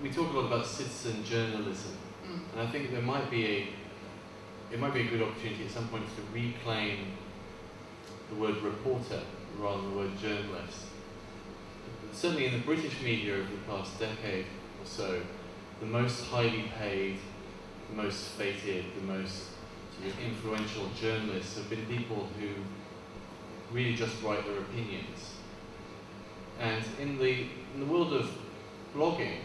we talk a lot about citizen journalism, and I think it might be a good opportunity at some point to reclaim the word reporter rather than the word journalist. Certainly in the British media over the past decade or so, the most highly paid, the most fated, the most sort of influential journalists have been people who really just write their opinions. And in the world of blogging,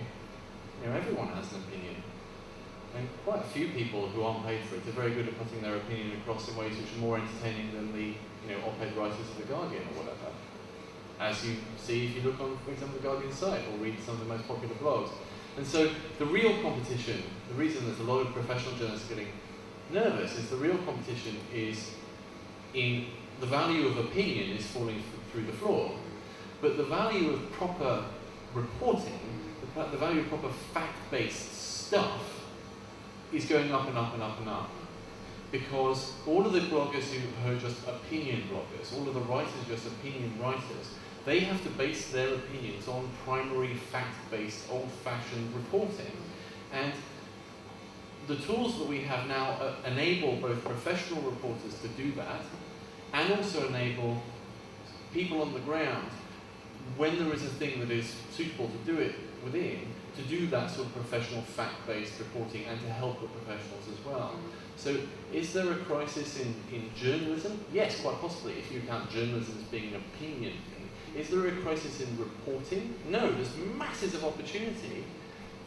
everyone has an opinion. And quite a few people who aren't paid for it are very good at putting their opinion across in ways which are more entertaining than the op-ed writers of The Guardian or whatever. As you see if you look on, for example, The Guardian site or read some of the most popular blogs. And so the real competition, the reason there's a lot of professional journalists getting nervous is the real competition is in the value of opinion is falling through the floor. But the value of proper reporting, the value of proper fact-based stuff is going up and up and up and up. Because all of the bloggers who are just opinion bloggers, all of the writers just opinion writers, they have to base their opinions on primary fact-based, old-fashioned reporting. And the tools that we have now enable both professional reporters to do that, and also enable people on the ground, when there is a thing that is suitable to do it within, to do that sort of professional fact-based reporting and to help the professionals as well. So is there a crisis in journalism? Yes, quite possibly, if you count journalism as being an opinion thing. Is there a crisis in reporting? No, there's masses of opportunity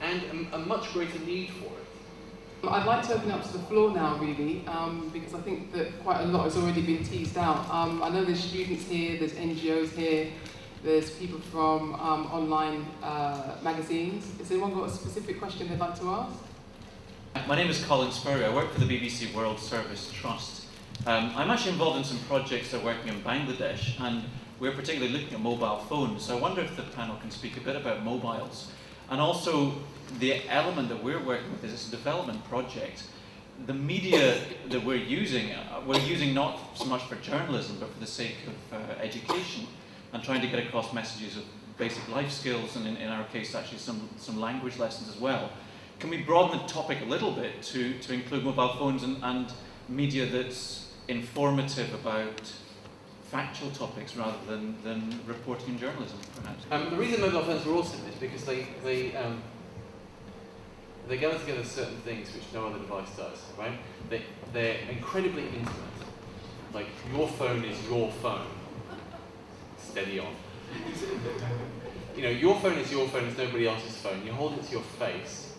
and a much greater need for it. I'd like to open up to the floor now, really, because I think that quite a lot has already been teased out. I know there's students here, there's NGOs here, there's people from online magazines. Has anyone got a specific question they'd like to ask? My name is Colin Spurrier. I work for the BBC World Service Trust. I'm actually involved in some projects that are working in Bangladesh, and we're particularly looking at mobile phones. So I wonder if the panel can speak a bit about mobiles. And also, the element that we're working with is it's a development project. The media that we're using not so much for journalism, but for the sake of education, and trying to get across messages of basic life skills, and in our case, actually some language lessons as well. Can we broaden the topic a little bit to include mobile phones and media that's informative about factual topics rather than reporting and journalism, perhaps? The reason mobile phones are awesome is because they gather together certain things which no other device does, right? They're incredibly intimate. Like, your phone is your phone. Steady on. Your phone is your phone, it's nobody else's phone. You hold it to your face.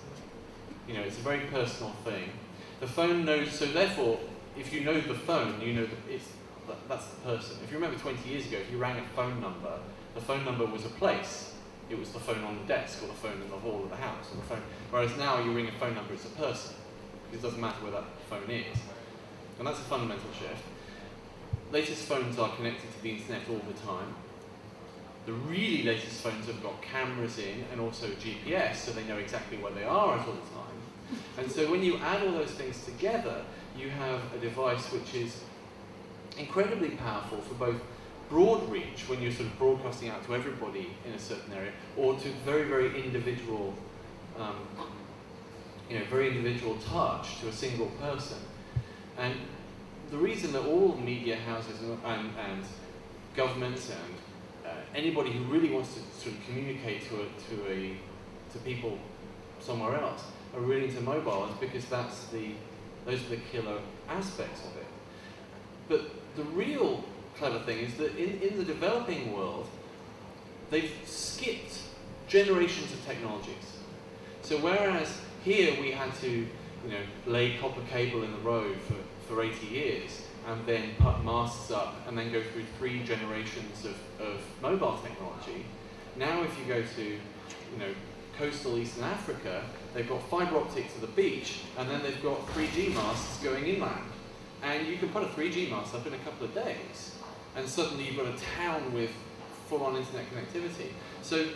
It's a very personal thing. The phone knows, so therefore, if you know the phone, you know that's the person. If you remember 20 years ago, if you rang a phone number, the phone number was a place. It was the phone on the desk, or the phone in the hall of the house, or the phone. Whereas now you ring a phone number, it's a person. It doesn't matter where that phone is. And that's a fundamental shift. Latest phones are connected to the internet all the time. The really latest phones have got cameras in and also GPS, so they know exactly where they are at all the time. And so when you add all those things together, you have a device which is incredibly powerful for both broad reach, when you're sort of broadcasting out to everybody in a certain area, or to very, very individual, very individual touch to a single person. And the reason that all media houses and governments and anybody who really wants to sort of communicate to people somewhere else are really into mobile is because those are the killer aspects of it. But the real clever thing is that in the developing world, they've skipped generations of technologies. So whereas here we had to lay copper cable in the road for 80 years, and then put masts up, and then go through 3 generations of mobile technology. Now if you go to coastal Eastern Africa, they've got fibre optic to the beach, and then they've got 3G masts going inland. And you can put a 3G mast up in a couple of days, and suddenly you've got a town with full-on internet connectivity. So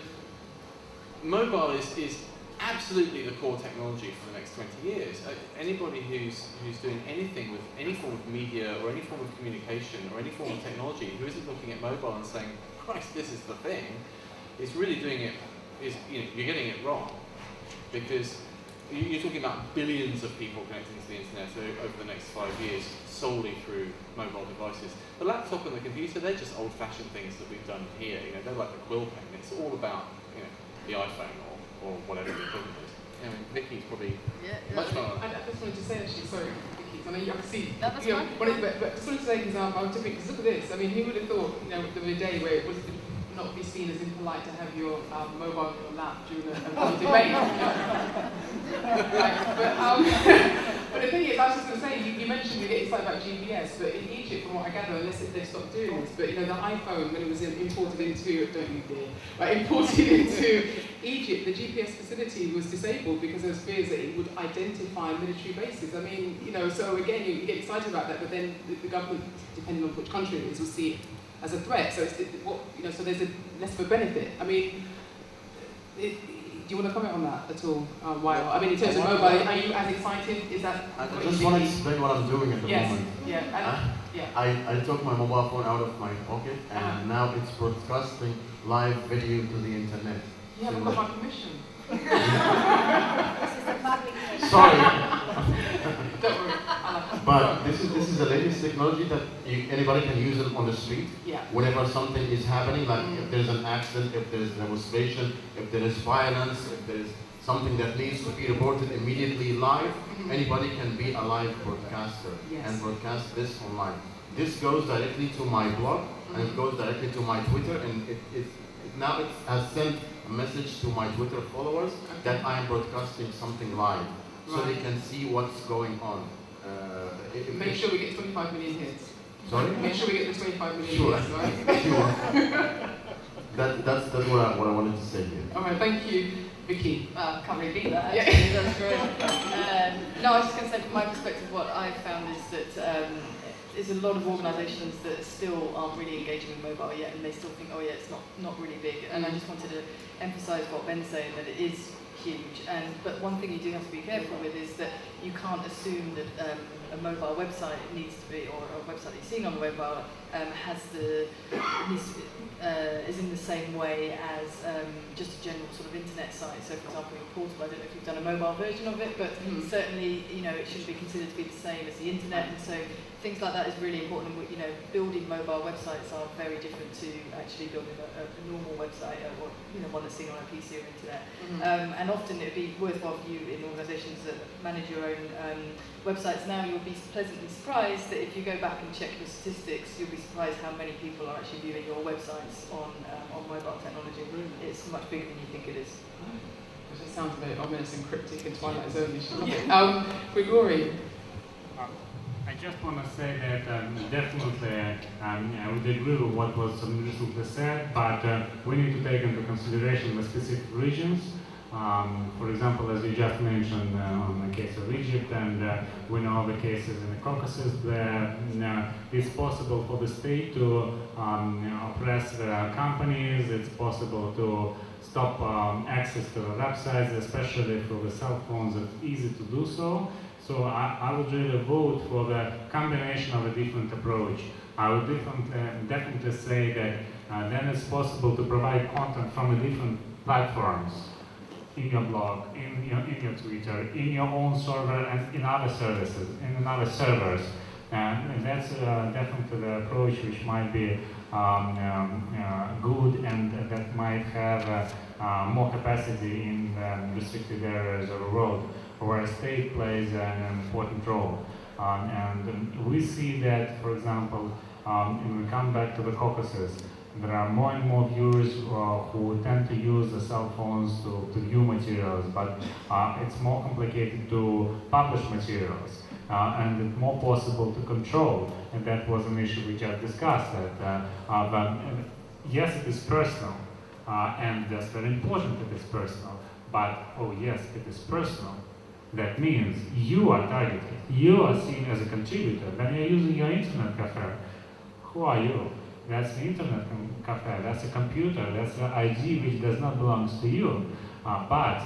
mobile is absolutely the core technology for the next 20 years. Anybody who's doing anything with any form of media or any form of communication or any form of technology who isn't looking at mobile and saying, Christ, this is the thing, is really doing it, you're getting it wrong. because you're talking about billions of people connecting to the internet over the next 5 years solely through mobile devices. The laptop and the computer, they're just old-fashioned things that we've done here. They're like the quill pen. It's all about the iPhone or whatever the equivalent is. Vicky's probably much more. I just wanted to say actually, sorry, Vicky, I know you have to see. No, that's fine. But just wanted to say, because I was thinking, because look at this. I mean, who would have thought, there was a day where it was not be seen as impolite to have your mobile on your lap during a debate. But the thing is, I was just going to say, you mentioned you get excited about GPS, but in Egypt, from what I gather, unless they've stopped doing this, but the iPhone, when it was imported into, don't you dare, but imported into Egypt, the GPS facility was disabled because there was fears that it would identify military bases. I mean, so again, you get excited about that, but then the government, depending on which country it is, will see it as a threat. So so there's less of a benefit. I mean, do you want to comment on that at all? I mean, in terms of mobile, are you as excited? Is that? I just want to explain what I'm doing at the moment. Yeah. I took my mobile phone out of my pocket, and now it's broadcasting live video to the internet. You haven't got my permission. Sorry. Don't worry. But this is the latest technology that anybody can use it on the street. Yeah. Whenever something is happening, like if there's an accident, if there's demonstration, if there is violence, if there is something that needs to be reported immediately live, anybody can be a live broadcaster and broadcast this online. This goes directly to my blog and it goes directly to my Twitter, and it has sent a message to my Twitter followers that I am broadcasting something live, so they can see what's going on. Make sure we get 25 million hits. Sorry? Make sure we get the 25 million Sure. hits, right? Sure. That's what I wanted to say here. All right, thank you, Vicky. Can't really beat that, actually. That's great. No, I was just going to say, from my perspective, what I've found is that there's a lot of organisations that still aren't really engaging with mobile yet, and they still think, oh yeah, it's not really big. And I just wanted to emphasise what Ben's saying, that it is huge. But one thing you do have to be careful with is that you can't assume that a mobile website needs to be, or a website that you're seeing on the mobile is in the same way as just a general sort of internet site. So, for example, in Portable, I don't know if you've done a mobile version of it, but certainly, it shouldn't be considered to be the same as the internet. And so, things like that is really important. And, building mobile websites are very different to actually building a normal website, or one that's seen on a PC or internet. And often it would be worthwhile for you in organisations that manage your own websites now. You'll be pleasantly surprised that if you go back and check your statistics, you'll be surprised how many people are actually viewing your websites on mobile technology. It's much bigger than you think it is. It sounds a bit ominous and cryptic and Twilight Zone-ish. Grigori. I just want to say that definitely I would agree with what was recently said, but we need to take into consideration the specific regions. For example, as you just mentioned on the case of Egypt, and we know the cases in the Caucasus, that it's possible for the state to oppress the companies, it's possible to stop access to the websites, especially for the cell phones. It's easy to do so. So I would really vote for the combination of a different approach. I would definitely say that then it's possible to provide content from the different platforms, in your blog, in your Twitter, in your own server, and in other services, in other servers. And that's definitely the approach which might be good, and that might have more capacity in restricted areas of the world, where a state plays an important role. And we see that, for example, when we come back to the Caucasus, there are more and more viewers who tend to use the cell phones to view materials, but it's more complicated to publish materials, and it's more possible to control. And that was an issue we just discussed. But yes, it is personal, and that's very important that it's personal. But oh yes, it is personal. That means you are targeted. You are seen as a contributor. When you're using your internet cafe, who are you? That's the internet cafe. That's a computer. That's an ID which does not belong to you. But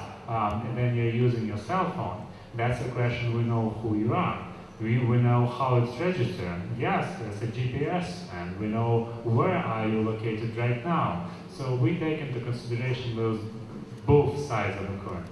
when you're using your cell phone, that's a question. We know who you are. We know how it's registered. Yes, there's a GPS, and we know where are you located right now. So we take into consideration those both sides of the coin.